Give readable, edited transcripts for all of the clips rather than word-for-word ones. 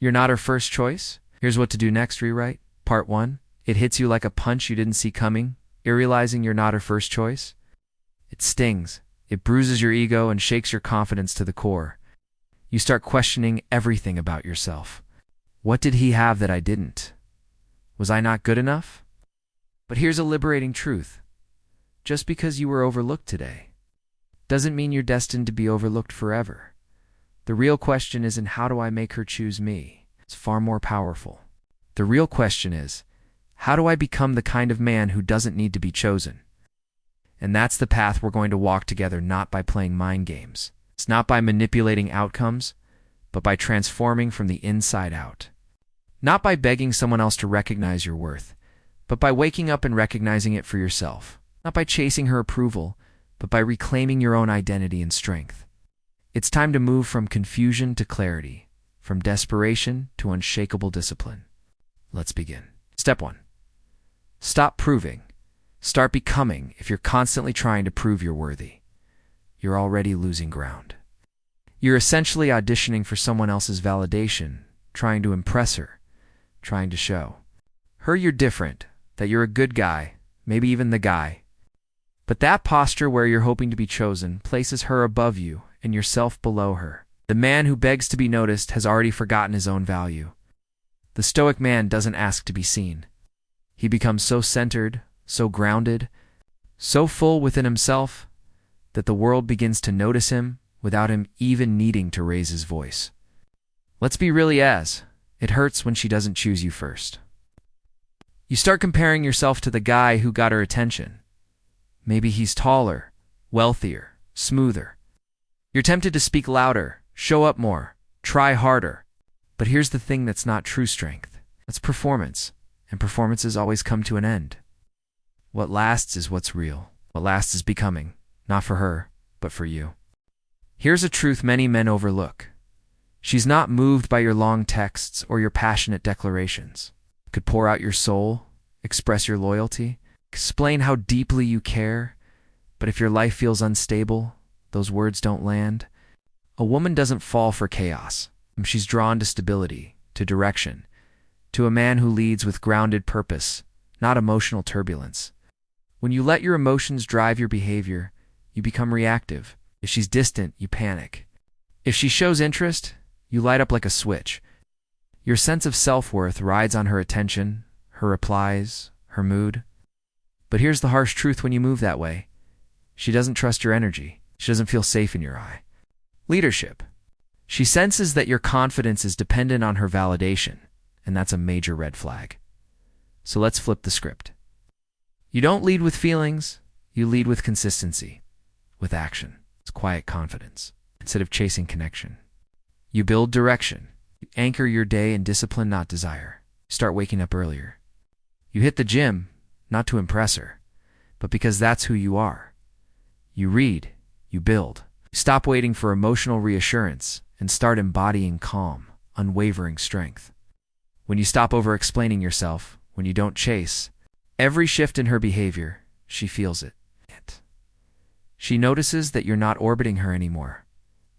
You're not her first choice? Here's what to do next. Rewrite. Part 1. It hits you like a punch you didn't see coming, realizing you're not her first choice. It stings. It bruises your ego and shakes your confidence to the core. You start questioning everything about yourself. What did he have that I didn't? Was I not good enough? But here's a liberating truth. Just because you were overlooked today doesn't mean you're destined to be overlooked forever. The real question isn't how do I make her choose me? It's far more powerful. The real question is, how do I become the kind of man who doesn't need to be chosen? And that's the path we're going to walk together, not by playing mind games. It's not by manipulating outcomes, but by transforming from the inside out. Not by begging someone else to recognize your worth, but by waking up and recognizing it for yourself. Not by chasing her approval, but by reclaiming your own identity and strength. It's time to move from confusion to clarity, from desperation to unshakable discipline. Let's begin. Step 1. Stop proving. Start becoming. If you're constantly trying to prove you're worthy, you're already losing ground. You're essentially auditioning for someone else's validation, trying to impress her, trying to show her you're different, that you're a good guy, maybe even the guy. But that posture where you're hoping to be chosen places her above you and yourself below her. The man who begs to be noticed has already forgotten his own value. The Stoic man doesn't ask to be seen. He becomes so centered, so grounded, so full within himself that the world begins to notice him without him even needing to raise his voice. Let's be really it hurts when she doesn't choose you first. You start comparing yourself to the guy who got her attention. Maybe he's taller, wealthier, smoother. You're tempted to speak louder, show up more, try harder. But here's the thing that's not true strength. That's performance, and performances always come to an end. What lasts is what's real. What lasts is becoming, not for her, but for you. Here's a truth many men overlook. She's not moved by your long texts or your passionate declarations. You could pour out your soul, express your loyalty, explain how deeply you care, but if your life feels unstable, those words don't land. A woman doesn't fall for chaos. She's drawn to stability, to direction, to a man who leads with grounded purpose, not emotional turbulence. When you let your emotions drive your behavior, you become reactive. If she's distant, you panic. If she shows interest, you light up like a switch. Your sense of self-worth rides on her attention, her replies, her mood. But here's the harsh truth when you move that way. She doesn't trust your energy. She doesn't feel safe in your eye. Leadership. She senses that your confidence is dependent on her validation, and that's a major red flag. So let's flip the script. You don't lead with feelings, you lead with consistency, with action. It's quiet confidence, instead of chasing connection. You build direction. You anchor your day in discipline, not desire. Start waking up earlier. You hit the gym, not to impress her, but because that's who you are. You read, you build. Stop waiting for emotional reassurance and start embodying calm, unwavering strength. When you stop over-explaining yourself, when you don't chase, every shift in her behavior, she feels it. She notices that you're not orbiting her anymore.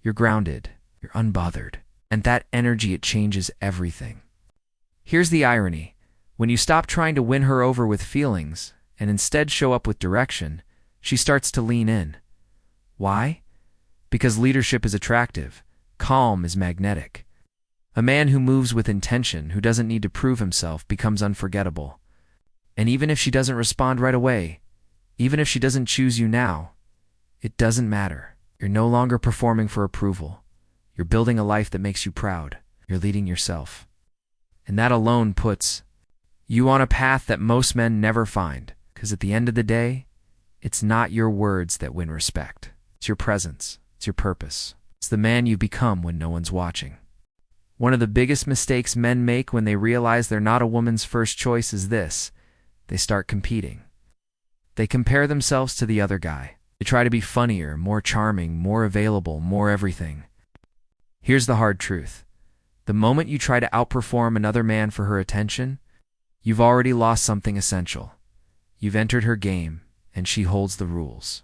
You're grounded, you're unbothered, and that energy, it changes everything. Here's the irony. When you stop trying to win her over with feelings and instead show up with direction, she starts to lean in. Why? Because leadership is attractive. Calm is magnetic. A man who moves with intention, who doesn't need to prove himself, becomes unforgettable. And even if she doesn't respond right away, even if she doesn't choose you now, it doesn't matter. You're no longer performing for approval. You're building a life that makes you proud. You're leading yourself. And that alone puts you on a path that most men never find, because at the end of the day, it's not your words that win respect. It's your presence. It's your purpose. It's the man you become when no one's watching. One of the biggest mistakes men make when they realize they're not a woman's first choice is this: they start competing. They compare themselves to the other guy. They try to be funnier, more charming, more available, more everything. Here's the hard truth. The moment you try to outperform another man for her attention, you've already lost something essential. You've entered her game, and she holds the rules.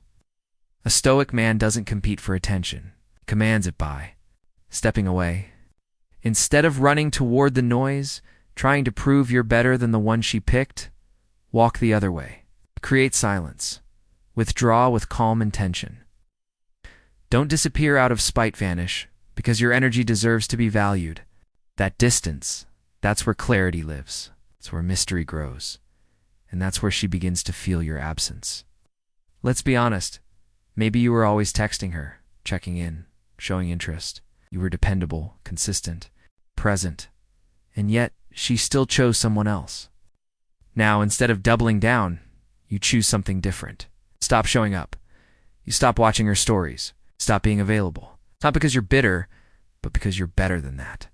A Stoic man doesn't compete for attention. He commands it by stepping away. Instead of running toward the noise, trying to prove you're better than the one she picked, walk the other way. Create silence. Withdraw with calm intention. Don't disappear out of spite, vanish, because your energy deserves to be valued. That distance, that's where clarity lives. It's where mystery grows. And that's where she begins to feel your absence. Let's be honest. Maybe you were always texting her, checking in, showing interest. You were dependable, consistent, present. And yet, she still chose someone else. Now, instead of doubling down, you choose something different. Stop showing up. You stop watching her stories. Stop being available. Not because you're bitter, but because you're better than that.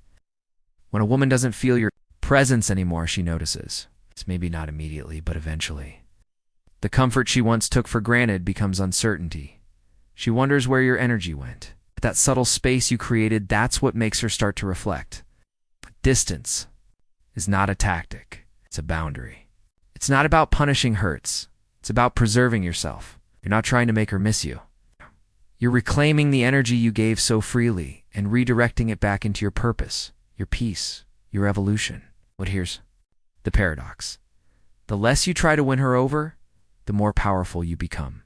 When a woman doesn't feel your presence anymore, she notices. It's maybe not immediately, but eventually. The comfort she once took for granted becomes uncertainty. She wonders where your energy went. That subtle space you created, that's what makes her start to reflect. Distance is not a tactic. It's a boundary. It's not about punishing hurts. It's about preserving yourself. You're not trying to make her miss you. You're reclaiming the energy you gave so freely and redirecting it back into your purpose, your peace, your evolution. But here's the paradox. The less you try to win her over, the more powerful you become.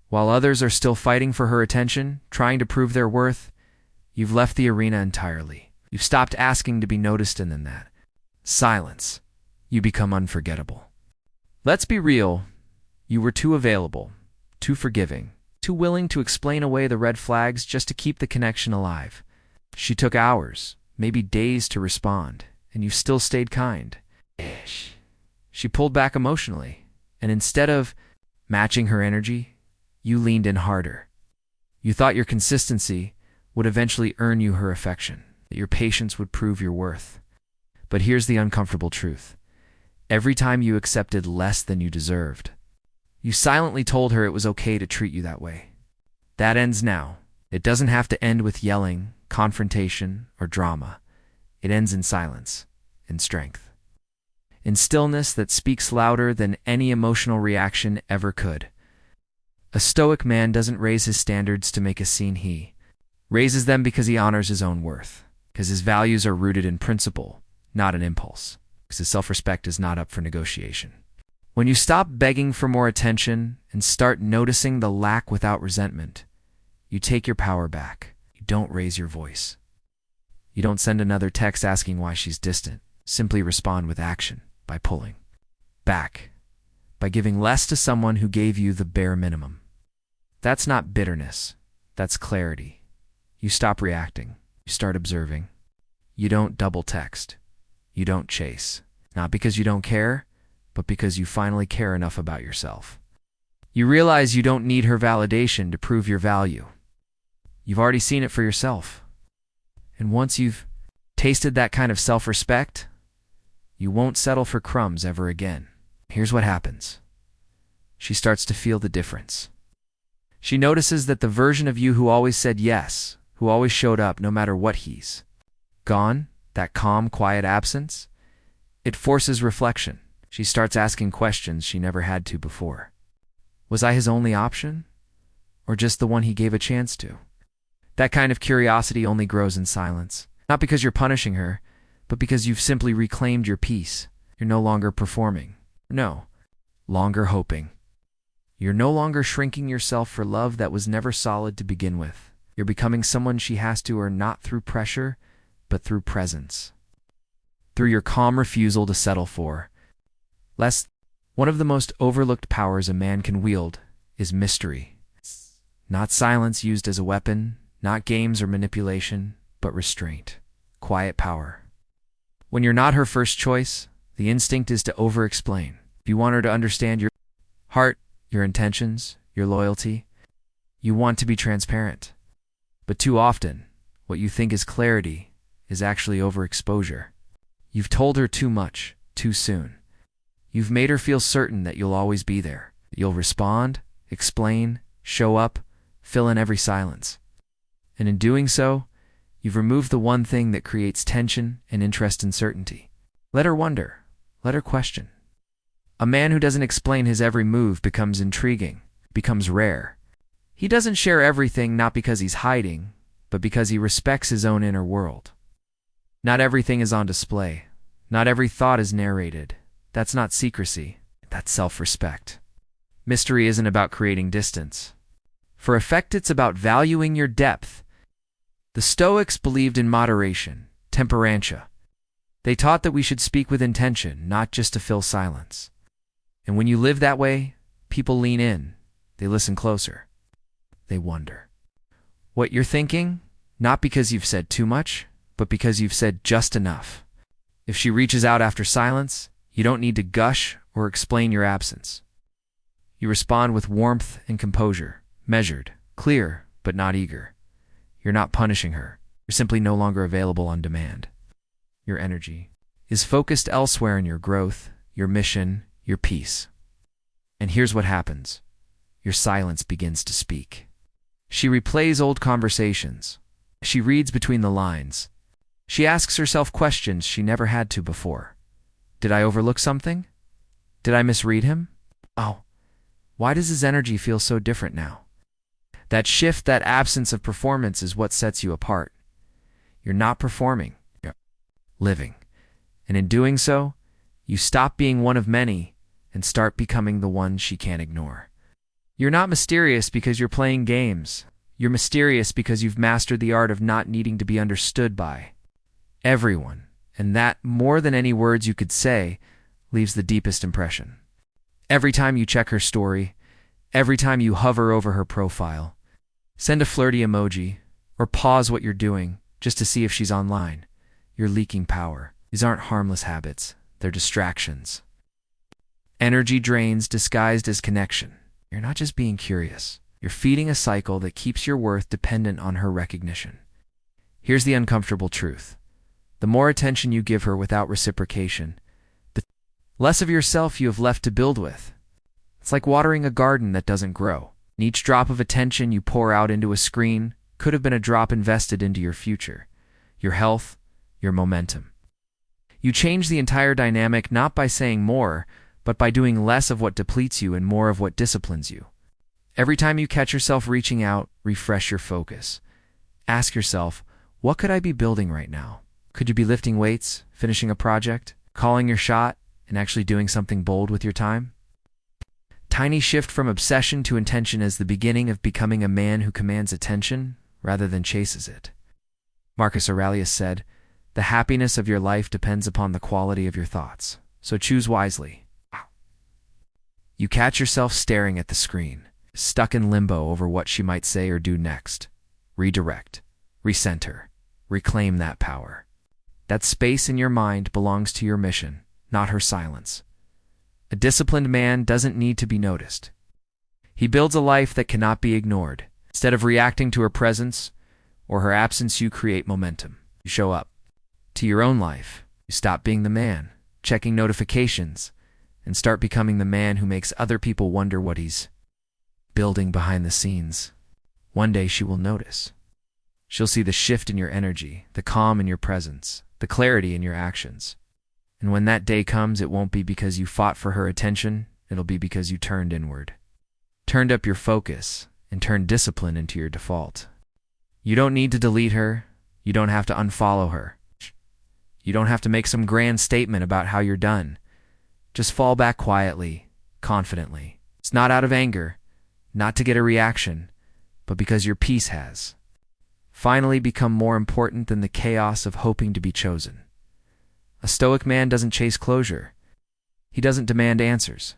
While others are still fighting for her attention, trying to prove their worth, you've left the arena entirely. You've stopped asking to be noticed, and in that silence, you become unforgettable. Let's be real. You were too available, too forgiving, too willing to explain away the red flags just to keep the connection alive. She took hours, maybe days to respond, and you still stayed kind. She pulled back emotionally, and instead of matching her energy, you leaned in harder. You thought your consistency would eventually earn you her affection, that your patience would prove your worth. But here's the uncomfortable truth. Every time you accepted less than you deserved, you silently told her it was okay to treat you that way. That ends now. It doesn't have to end with yelling, confrontation, or drama. It ends in silence, in strength. In stillness that speaks louder than any emotional reaction ever could. A stoic man doesn't raise his standards to make a scene. He raises them because he honors his own worth, because his values are rooted in principle, not an impulse, because his self-respect is not up for negotiation. When you stop begging for more attention and start noticing the lack without resentment, you take your power back. You don't raise your voice. You don't send another text asking why she's distant. Simply respond with action, by pulling back, by giving less to someone who gave you the bare minimum. That's not bitterness. That's clarity. You stop reacting. You start observing. You don't double text. You don't chase. Not because you don't care, but because you finally care enough about yourself. You realize you don't need her validation to prove your value. You've already seen it for yourself. And once you've tasted that kind of self-respect, you won't settle for crumbs ever again. Here's what happens. She starts to feel the difference. She notices that the version of you who always said yes, who always showed up no matter what, he's gone, that calm, quiet absence, it forces reflection. She starts asking questions she never had to before. Was I his only option? Or just the one he gave a chance to? That kind of curiosity only grows in silence. Not because you're punishing her, but because you've simply reclaimed your peace. You're no longer performing. No, longer hoping. You're no longer shrinking yourself for love that was never solid to begin with. You're becoming someone she has to earn, not through pressure, but through presence. Through your calm refusal to settle for less. One of the most overlooked powers a man can wield is mystery. Not silence used as a weapon, not games or manipulation, but restraint. Quiet power. When you're not her first choice, the instinct is to over-explain. If you want her to understand your heart, your intentions, your loyalty, you want to be transparent. But too often, what you think is clarity is actually overexposure. You've told her too much, too soon. You've made her feel certain that you'll always be there. You'll respond, explain, show up, fill in every silence. And in doing so, you've removed the one thing that creates tension and interest in certainty. Let her wonder. Let her question. A man who doesn't explain his every move becomes intriguing, becomes rare. He doesn't share everything not because he's hiding, but because he respects his own inner world. Not everything is on display. Not every thought is narrated. That's not secrecy. That's self-respect. Mystery isn't about creating distance. For effect, it's about valuing your depth. The Stoics believed in moderation, temperantia. They taught that we should speak with intention, not just to fill silence. And when you live that way, people lean in. They listen closer. They wonder what you're thinking, not because you've said too much, but because you've said just enough. If she reaches out after silence, you don't need to gush or explain your absence. You respond with warmth and composure, measured, clear, but not eager. You're not punishing her. You're simply no longer available on demand. Your energy is focused elsewhere in your growth, your mission, your peace. And here's what happens. Your silence begins to speak. She replays old conversations. She reads between the lines. She asks herself questions she never had to before. Did I overlook something? Did I misread him? Oh, why does his energy feel so different now? That shift, that absence of performance is what sets you apart. You're not performing, you're living. And in doing so, you stop being one of many and start becoming the one she can't ignore. You're not mysterious because you're playing games. You're mysterious because you've mastered the art of not needing to be understood by everyone. And that, more than any words you could say, leaves the deepest impression. Every time you check her story, every time you hover over her profile, send a flirty emoji, or pause what you're doing just to see if she's online, you're leaking power. These aren't harmless habits. They're distractions. Energy drains disguised as connection. You're not just being curious. You're feeding a cycle that keeps your worth dependent on her recognition. Here's the uncomfortable truth. The more attention you give her without reciprocation, the less of yourself you have left to build with. It's like watering a garden that doesn't grow. And each drop of attention you pour out into a screen could have been a drop invested into your future, your health, your momentum. You change the entire dynamic not by saying more, but by doing less of what depletes you and more of what disciplines you. Every time you catch yourself reaching out, refresh your focus. Ask yourself, what could I be building right now? Could you be lifting weights, finishing a project, calling your shot, and actually doing something bold with your time? Tiny shift from obsession to intention is the beginning of becoming a man who commands attention rather than chases it. Marcus Aurelius said, "The happiness of your life depends upon the quality of your thoughts, so choose wisely." You catch yourself staring at the screen, stuck in limbo over what she might say or do next. Redirect, recenter, reclaim that power. That space in your mind belongs to your mission, not her silence. A disciplined man doesn't need to be noticed. He builds a life that cannot be ignored. Instead of reacting to her presence or her absence, you create momentum. You show up to your own life. You stop being the man, checking notifications, and start becoming the man who makes other people wonder what he's building behind the scenes. One day she will notice. She'll see the shift in your energy, the calm in your presence, the clarity in your actions. And when that day comes, it won't be because you fought for her attention, it'll be because you turned inward. Turned up your focus, and turned discipline into your default. You don't need to delete her. You don't have to unfollow her. You don't have to make some grand statement about how you're done. Just fall back quietly, confidently. It's not out of anger, not to get a reaction, but because your peace has finally become more important than the chaos of hoping to be chosen. A Stoic man doesn't chase closure. He doesn't demand answers.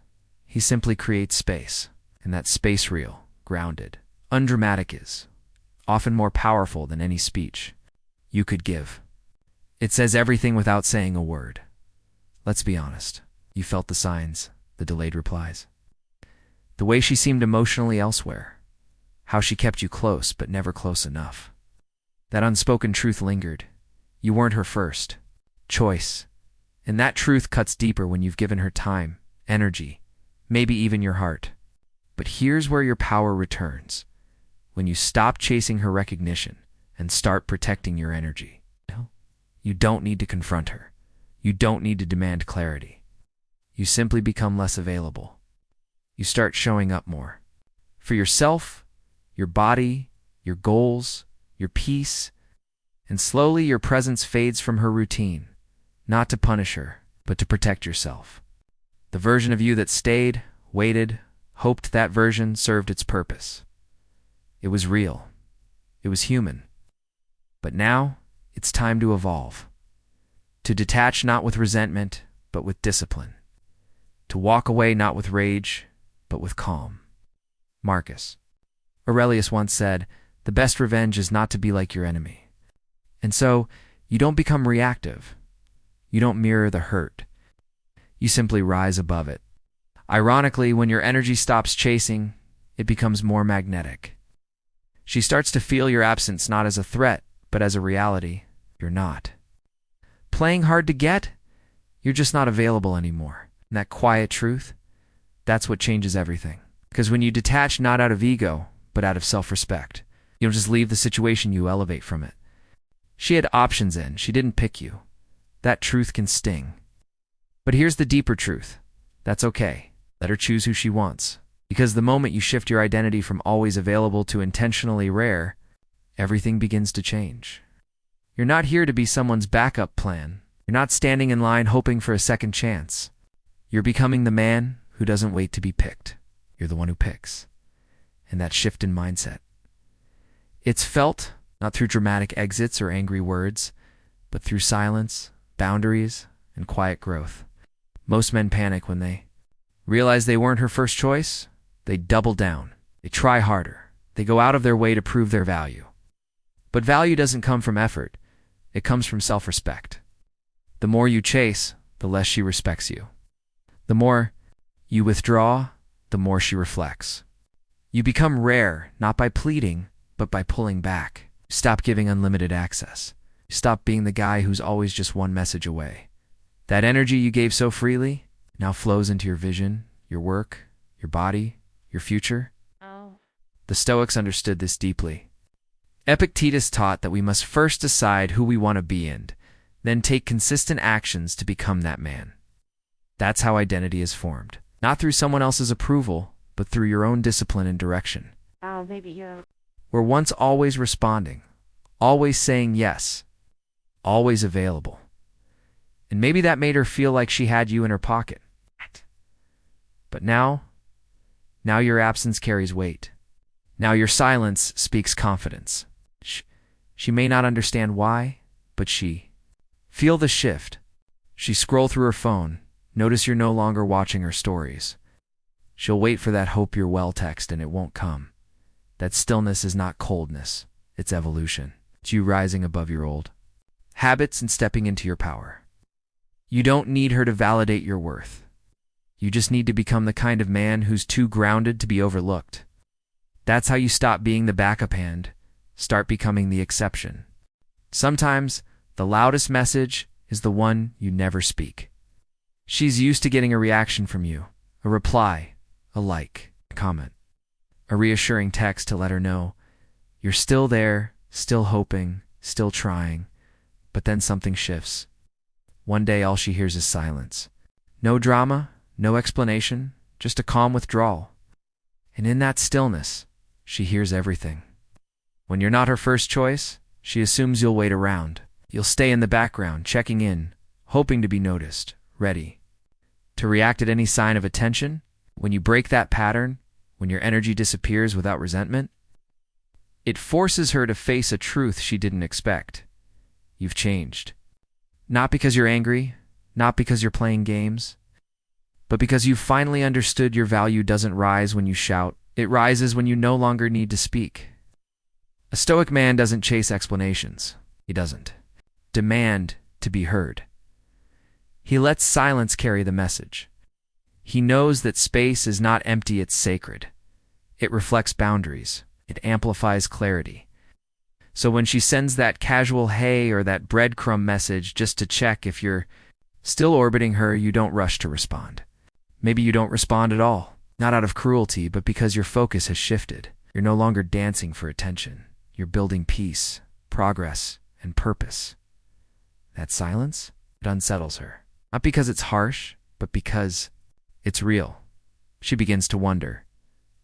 He simply creates space, and that space real, grounded, undramatic is often more powerful than any speech you could give. It says everything without saying a word. Let's be honest. You felt the signs, the delayed replies. The way she seemed emotionally elsewhere. How she kept you close, but never close enough. That unspoken truth lingered. You weren't her first choice. And that truth cuts deeper when you've given her time, energy, maybe even your heart. But here's where your power returns. When you stop chasing her recognition and start protecting your energy. You don't need to confront her. You don't need to demand clarity. You simply become less available. You start showing up more. For yourself, your body, your goals, your peace. And slowly your presence fades from her routine, not to punish her, but to protect yourself. The version of you that stayed, waited, hoped that version served its purpose. It was real. It was human. But now, it's time to evolve. To detach not with resentment, but with discipline. To walk away not with rage, but with calm. Marcus Aurelius once said, "The best revenge is not to be like your enemy." And so, you don't become reactive. You don't mirror the hurt. You simply rise above it. Ironically, when your energy stops chasing, it becomes more magnetic. She starts to feel your absence not as a threat, but as a reality. You're not. Playing hard to get? You're just not available anymore. And that quiet truth, that's what changes everything. Because when you detach not out of ego, but out of self-respect, you don't just leave the situation, you elevate from it. She had options in, she didn't pick you. That truth can sting. But here's the deeper truth. That's okay. Let her choose who she wants. Because the moment you shift your identity from always available to intentionally rare, everything begins to change. You're not here to be someone's backup plan. You're not standing in line hoping for a second chance. You're becoming the man who doesn't wait to be picked. You're the one who picks. And that shift in mindset, it's felt not through dramatic exits or angry words, but through silence, boundaries, and quiet growth. Most men panic when they realize they weren't her first choice. They double down. They try harder. They go out of their way to prove their value. But value doesn't come from effort. It comes from self-respect. The more you chase, the less she respects you. The more you withdraw, the more she reflects. You become rare, not by pleading, but by pulling back. Stop giving unlimited access. Stop being the guy who's always just one message away. That energy you gave so freely now flows into your vision, your work, your body, your future. Oh. The Stoics understood this deeply. Epictetus taught that we must first decide who we want to be and then take consistent actions to become that man. That's how identity is formed. Not through someone else's approval, but through your own discipline and direction. Oh, maybe you're... We're once always responding, always saying yes, always available. And maybe that made her feel like she had you in her pocket. But now your absence carries weight. Now your silence speaks confidence. She may not understand why, but feel the shift. She scroll through her phone, notice you're no longer watching her stories. She'll wait for that hope you're well text and it won't come. That stillness is not coldness, it's evolution. It's you rising above your old habits and stepping into your power. You don't need her to validate your worth. You just need to become the kind of man who's too grounded to be overlooked. That's how you stop being the backup hand, start becoming the exception. Sometimes, the loudest message is the one you never speak. She's used to getting a reaction from you, a reply, a like, a comment, a reassuring text to let her know you're still there, still hoping, still trying, but then something shifts. One day all she hears is silence. No drama, no explanation, just a calm withdrawal. And in that stillness, she hears everything. When you're not her first choice, she assumes you'll wait around. You'll stay in the background, checking in, hoping to be noticed, ready to react at any sign of attention. When you break that pattern, when your energy disappears without resentment, it forces her to face a truth she didn't expect. You've changed. Not because you're angry, not because you're playing games, but because you've finally understood your value doesn't rise when you shout. It rises when you no longer need to speak. A Stoic man doesn't chase explanations. He doesn't demand to be heard. He lets silence carry the message. He knows that space is not empty, it's sacred. It reflects boundaries. It amplifies clarity. So when she sends that casual hey or that breadcrumb message just to check if you're still orbiting her, you don't rush to respond. Maybe you don't respond at all, not out of cruelty, but because your focus has shifted. You're no longer dancing for attention. You're building peace, progress, and purpose. That silence, it unsettles her. Not because it's harsh, but because it's real. She begins to wonder,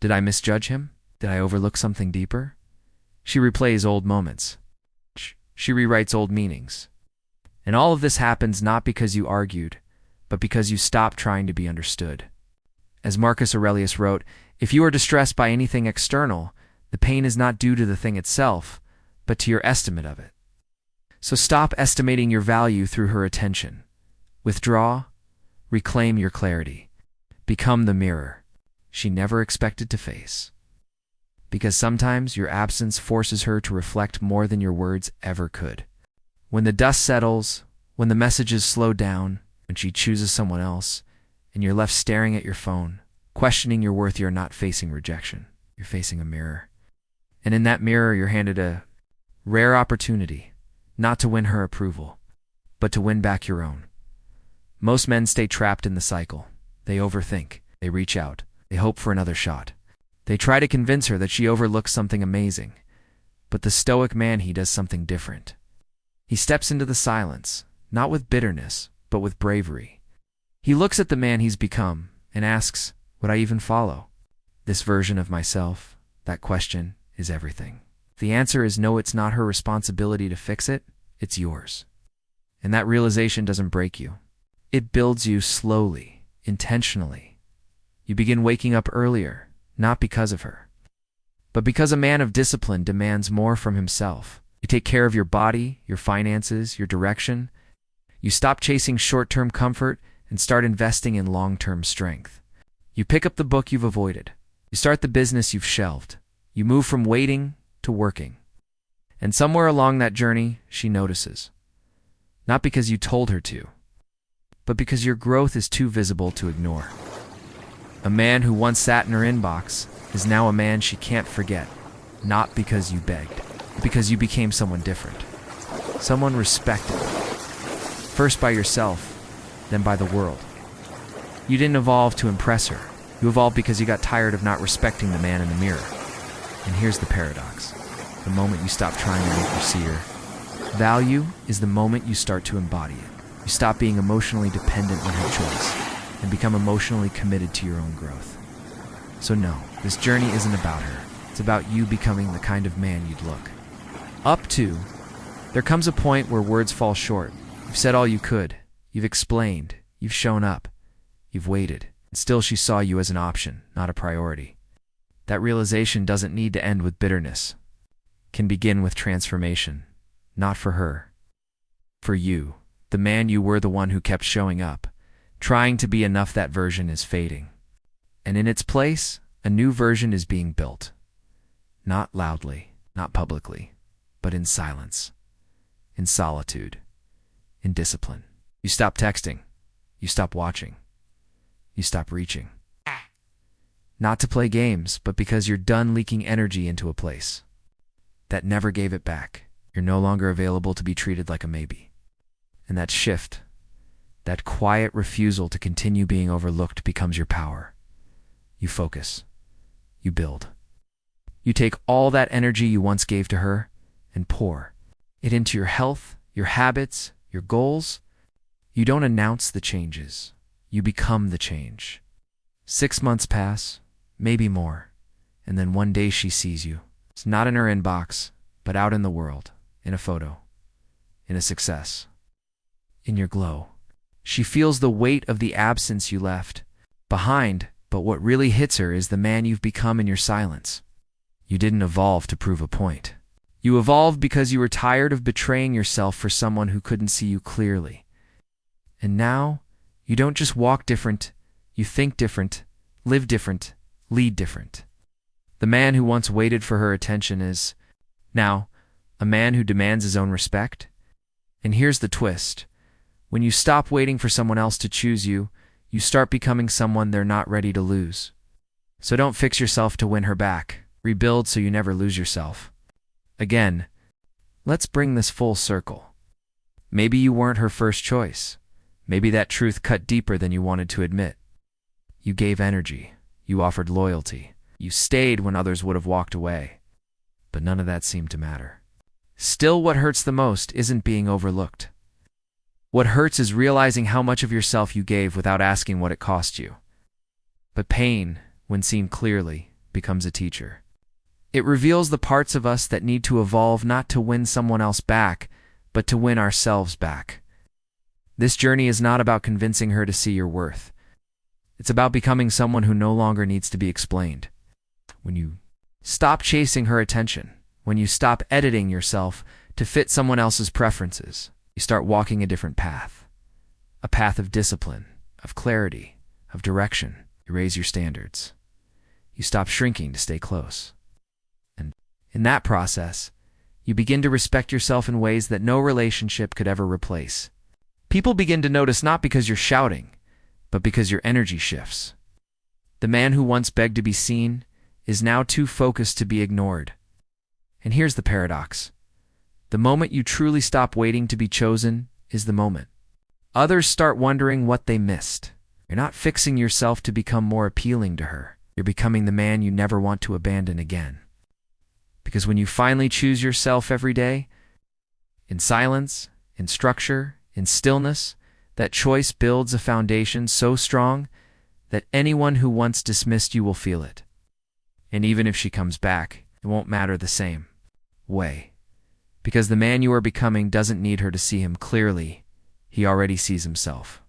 did I misjudge him? Did I overlook something deeper? She replays old moments. she rewrites old meanings. And all of this happens not because you argued, but because you stopped trying to be understood. As Marcus Aurelius wrote, if you are distressed by anything external, the pain is not due to the thing itself, but to your estimate of it. So stop estimating your value through her attention. Withdraw, reclaim your clarity. Become the mirror she never expected to face. Because sometimes your absence forces her to reflect more than your words ever could. When the dust settles, when the messages slow down, when she chooses someone else, and you're left staring at your phone, questioning your worth, you're not facing rejection. You're facing a mirror. And in that mirror, you're handed a rare opportunity, not to win her approval, but to win back your own. Most men stay trapped in the cycle. They overthink. They reach out. They hope for another shot. They try to convince her that she overlooks something amazing. But the Stoic man, he does something different. He steps into the silence, not with bitterness, but with bravery. He looks at the man he's become and asks, would I even follow this version of myself? That question is everything. The answer is no, it's not her responsibility to fix it, it's yours. And that realization doesn't break you. It builds you slowly, intentionally. You begin waking up earlier, not because of her, but because a man of discipline demands more from himself. You take care of your body, your finances, your direction. You stop chasing short-term comfort and start investing in long-term strength. You pick up the book you've avoided. You start the business you've shelved. You move from waiting to working. And somewhere along that journey, she notices. Not because you told her to, but because your growth is too visible to ignore. A man who once sat in her inbox is now a man she can't forget, not because you begged, but because you became someone different. Someone respected. First by yourself, then by the world. You didn't evolve to impress her. You evolved because you got tired of not respecting the man in the mirror. And here's the paradox. The moment you stop trying to make her see her value is the moment you start to embody it. You stop being emotionally dependent on her choice and become emotionally committed to your own growth. So no, this journey isn't about her. It's about you becoming the kind of man you'd look up to. There comes a point where words fall short. You've said all you could. You've explained. You've shown up. You've waited. And still she saw you as an option, not a priority. That realization doesn't need to end with bitterness. It can begin with transformation. Not for her. For you. The man you were, the one who kept showing up. Trying to be enough, that version is fading. And in its place, a new version is being built. Not loudly, not publicly, but in silence, in solitude, in discipline. You stop texting. You stop watching. You stop reaching. Not to play games, but because you're done leaking energy into a place that never gave it back. You're no longer available to be treated like a maybe. And that shift, that quiet refusal to continue being overlooked, becomes your power. You focus. You build. You take all that energy you once gave to her and pour it into your health, your habits, your goals. You don't announce the changes. You become the change. 6 months pass, maybe more, and then one day she sees you. It's not in her inbox, but out in the world, in a photo, in a success, in your glow. She feels the weight of the absence you left behind, but what really hits her is the man you've become in your silence. You didn't evolve to prove a point. You evolved because you were tired of betraying yourself for someone who couldn't see you clearly. And now, you don't just walk different, you think different, live different, lead different. The man who once waited for her attention is, now, a man who demands his own respect. And here's the twist. When you stop waiting for someone else to choose you, you start becoming someone they're not ready to lose. So don't fix yourself to win her back. Rebuild so you never lose yourself. Again, let's bring this full circle. Maybe you weren't her first choice. Maybe that truth cut deeper than you wanted to admit. You gave energy. You offered loyalty. You stayed when others would have walked away. But none of that seemed to matter. Still, what hurts the most isn't being overlooked. What hurts is realizing how much of yourself you gave without asking what it cost you. But pain, when seen clearly, becomes a teacher. It reveals the parts of us that need to evolve not to win someone else back, but to win ourselves back. This journey is not about convincing her to see your worth. It's about becoming someone who no longer needs to be explained. When you stop chasing her attention, when you stop editing yourself to fit someone else's preferences, you start walking a different path. A path of discipline, of clarity, of direction. You raise your standards. You stop shrinking to stay close. And in that process, you begin to respect yourself in ways that no relationship could ever replace. People begin to notice not because you're shouting, but because your energy shifts. The man who once begged to be seen is now too focused to be ignored. And here's the paradox. The moment you truly stop waiting to be chosen is the moment others start wondering what they missed. You're not fixing yourself to become more appealing to her. You're becoming the man you never want to abandon again. Because when you finally choose yourself every day, in silence, in structure, in stillness, that choice builds a foundation so strong that anyone who once dismissed you will feel it. And even if she comes back, it won't matter the same way. Because the man you are becoming doesn't need her to see him clearly. He already sees himself.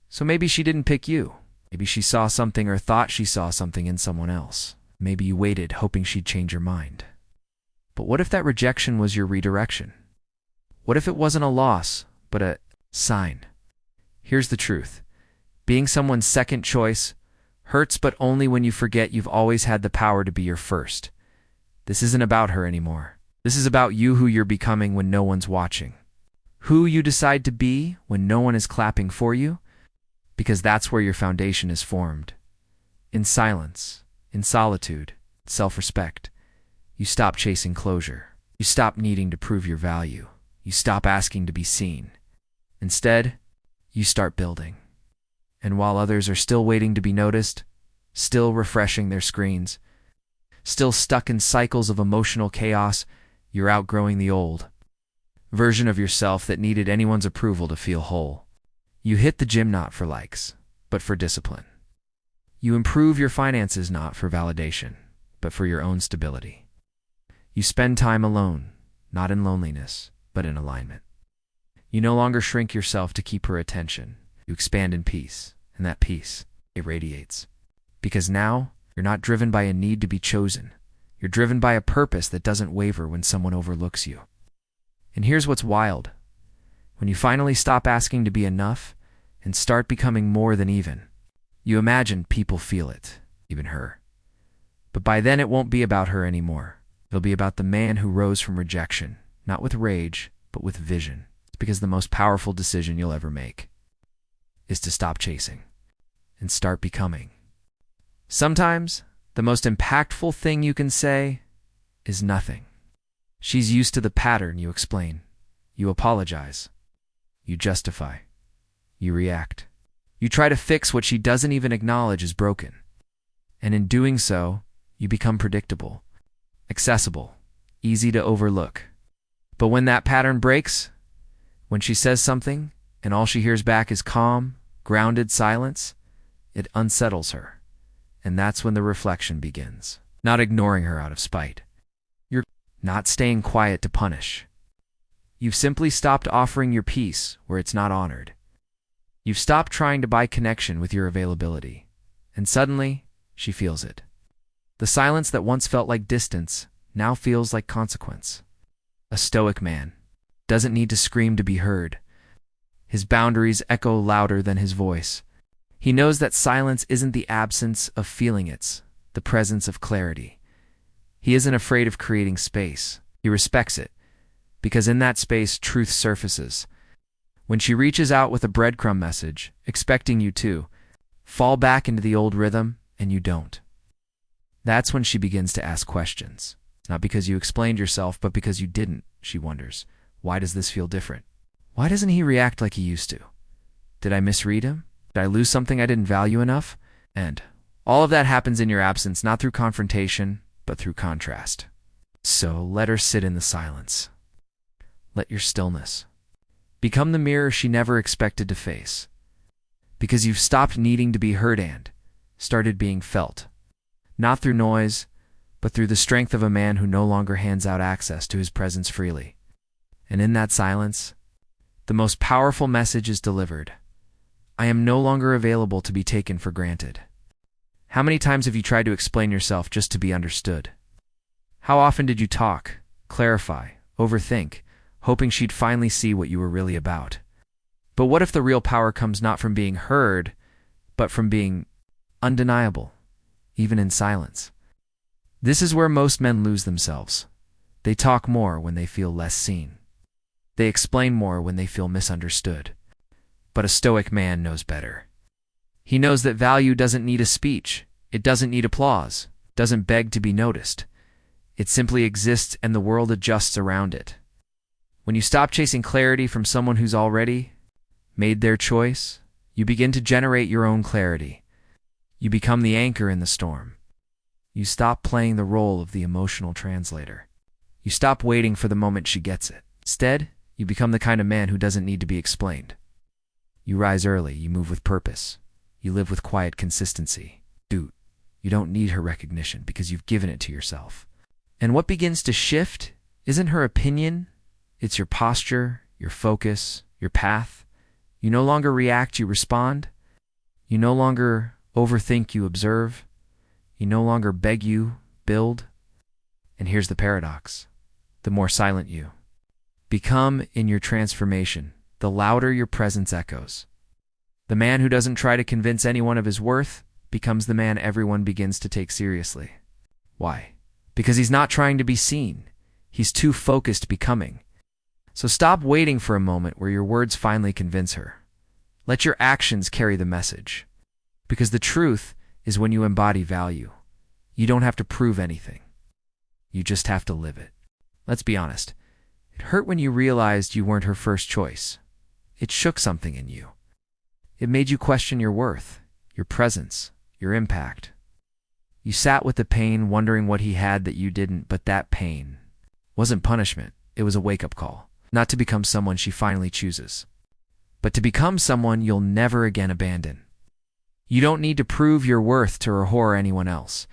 So maybe she didn't pick you. Maybe she saw something or thought she saw something in someone else. Maybe you waited hoping she'd change your mind. But what if that rejection was your redirection? What if it wasn't a loss, but a sign? Here's the truth. Being someone's second choice hurts, but only when you forget you've always had the power to be your first. This isn't about her anymore. This is about you, who you're becoming when no one's watching. Who you decide to be when no one is clapping for you, because that's where your foundation is formed. In silence, in solitude, self-respect. You stop chasing closure. You stop needing to prove your value. You stop asking to be seen. Instead, you start building. And while others are still waiting to be noticed, still refreshing their screens, still stuck in cycles of emotional chaos, you're outgrowing the old version of yourself that needed anyone's approval to feel whole. You hit the gym not for likes, but for discipline. You improve your finances not for validation, but for your own stability. You spend time alone, not in loneliness, but in alignment. You no longer shrink yourself to keep her attention. You expand in peace, and that peace irradiates. Because now, you're not driven by a need to be chosen. You're driven by a purpose that doesn't waver when someone overlooks you. And here's what's wild. When you finally stop asking to be enough and start becoming more than even, you imagine people feel it, even her. But by then it won't be about her anymore. It'll be about the man who rose from rejection, not with rage, but with vision. It's because the most powerful decision you'll ever make is to stop chasing and start becoming. Sometimes, the most impactful thing you can say is nothing. She's used to the pattern. You explain. You apologize. You justify. You react. You try to fix what she doesn't even acknowledge is broken. And in doing so, you become predictable, accessible, easy to overlook. But when that pattern breaks, when she says something and all she hears back is calm, grounded silence, it unsettles her. And that's when the reflection begins. Not ignoring her out of spite. You're not staying quiet to punish. You've simply stopped offering your peace where it's not honored. You've stopped trying to buy connection with your availability. And suddenly, she feels it. The silence that once felt like distance now feels like consequence. A stoic man doesn't need to scream to be heard. His boundaries echo louder than his voice. He knows that silence isn't the absence of feeling, it's the presence of clarity. He isn't afraid of creating space. He respects it, because in that space, truth surfaces. When she reaches out with a breadcrumb message, expecting you to fall back into the old rhythm, and you don't, that's when she begins to ask questions. Not because you explained yourself, but because you didn't. She wonders, why does this feel different? Why doesn't he react like he used to? Did I misread him? Did I lose something I didn't value enough? And all of that happens in your absence, not through confrontation, but through contrast. So let her sit in the silence. Let your stillness become the mirror she never expected to face. Because you've stopped needing to be heard and started being felt. Not through noise, but through the strength of a man who no longer hands out access to his presence freely. And in that silence, the most powerful message is delivered. I am no longer available to be taken for granted. How many times have you tried to explain yourself just to be understood? How often did you talk, clarify, overthink, hoping she'd finally see what you were really about? But what if the real power comes not from being heard, but from being undeniable, even in silence? This is where most men lose themselves. They talk more when they feel less seen. They explain more when they feel misunderstood. But a Stoic man knows better. He knows that value doesn't need a speech. It doesn't need applause. Doesn't beg to be noticed. It simply exists and the world adjusts around it. When you stop chasing clarity from someone who's already made their choice, you begin to generate your own clarity. You become the anchor in the storm. You stop playing the role of the emotional translator. You stop waiting for the moment she gets it. Instead, you become the kind of man who doesn't need to be explained. You rise early, you move with purpose. You live with quiet consistency. Dude, you don't need her recognition because you've given it to yourself. And what begins to shift isn't her opinion, it's your posture, your focus, your path. You no longer react, you respond. You no longer overthink, you observe. You no longer beg, you build. And here's the paradox. The more silent you become in your transformation, the louder your presence echoes. The man who doesn't try to convince anyone of his worth becomes the man everyone begins to take seriously. Why? Because he's not trying to be seen. He's too focused becoming. So stop waiting for a moment where your words finally convince her. Let your actions carry the message. Because the truth is when you embody value, you don't have to prove anything. You just have to live it. Let's be honest. It hurt when you realized you weren't her first choice. It shook something in you. It made you question your worth, your presence, your impact. You sat with the pain, wondering what he had that you didn't, but that pain wasn't punishment. It was a wake-up call. Not to become someone she finally chooses, but to become someone you'll never again abandon. You don't need to prove your worth to her or anyone else.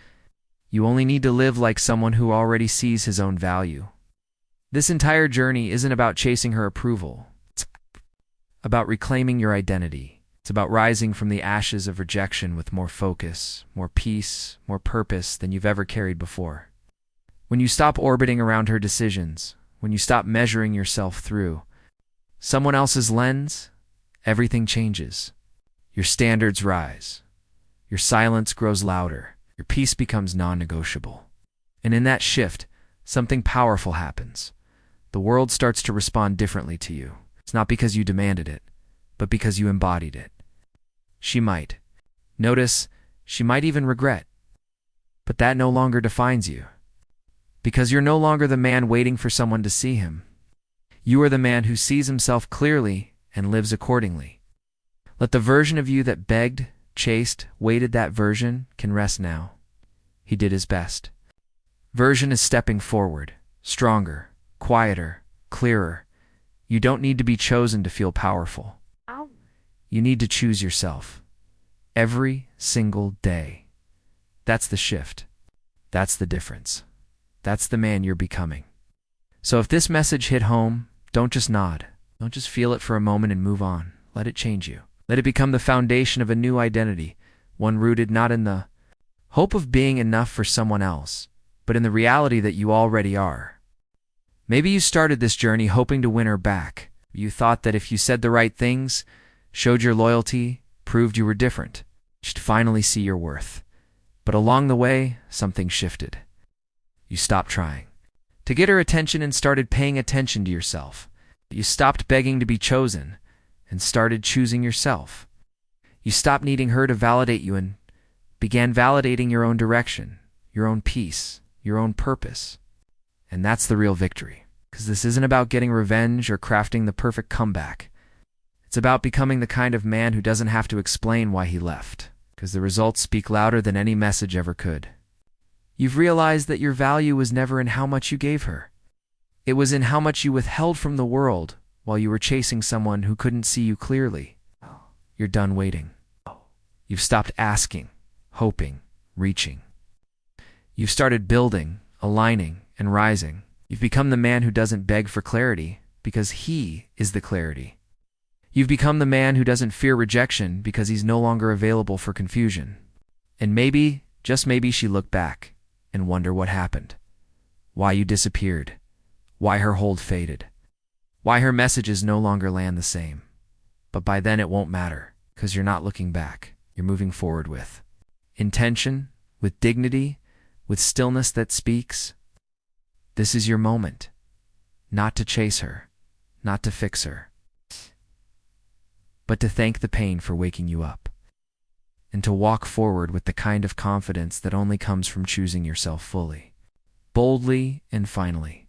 You only need to live like someone who already sees his own value. This entire journey isn't about chasing her approval. It's about reclaiming your identity. It's about rising from the ashes of rejection with more focus, more peace, more purpose than you've ever carried before. When you stop orbiting around her decisions, when you stop measuring yourself through someone else's lens, everything changes. Your standards rise. Your silence grows louder. Your peace becomes non-negotiable. And in that shift, something powerful happens. The world starts to respond differently to you. It's not because you demanded it, but because you embodied it. She might notice, she might even regret, but that no longer defines you. Because you're no longer the man waiting for someone to see him. You are the man who sees himself clearly and lives accordingly. Let the version of you that begged, chased, waited, that version can rest now. He did his best. Version is stepping forward, stronger, quieter, clearer. You don't need to be chosen to feel powerful. You need to choose yourself. Every single day. That's the shift. That's the difference. That's the man you're becoming. So if this message hit home, don't just nod. Don't just feel it for a moment and move on. Let it change you. Let it become the foundation of a new identity, one rooted not in the hope of being enough for someone else, but in the reality that you already are. Maybe you started this journey hoping to win her back. You thought that if you said the right things, showed your loyalty, proved you were different, she'd finally see your worth. But along the way, something shifted. You stopped trying to get her attention and started paying attention to yourself. You stopped begging to be chosen and started choosing yourself. You stopped needing her to validate you and began validating your own direction, your own peace, your own purpose. And that's the real victory. Because this isn't about getting revenge or crafting the perfect comeback. It's about becoming the kind of man who doesn't have to explain why he left. Because the results speak louder than any message ever could. You've realized that your value was never in how much you gave her. It was in how much you withheld from the world while you were chasing someone who couldn't see you clearly. You're done waiting. You've stopped asking, hoping, reaching. You've started building, aligning, and rising. You've become the man who doesn't beg for clarity because he is the clarity. You've become the man who doesn't fear rejection because he's no longer available for confusion. And maybe, just maybe, she looked back and wondered what happened. Why you disappeared. Why her hold faded. Why her messages no longer land the same. But by then it won't matter, because you're not looking back. You're moving forward with intention, with dignity, with stillness that speaks. This is your moment. Not to chase her, not to fix her, but to thank the pain for waking you up, and to walk forward with the kind of confidence that only comes from choosing yourself fully, boldly, and finally.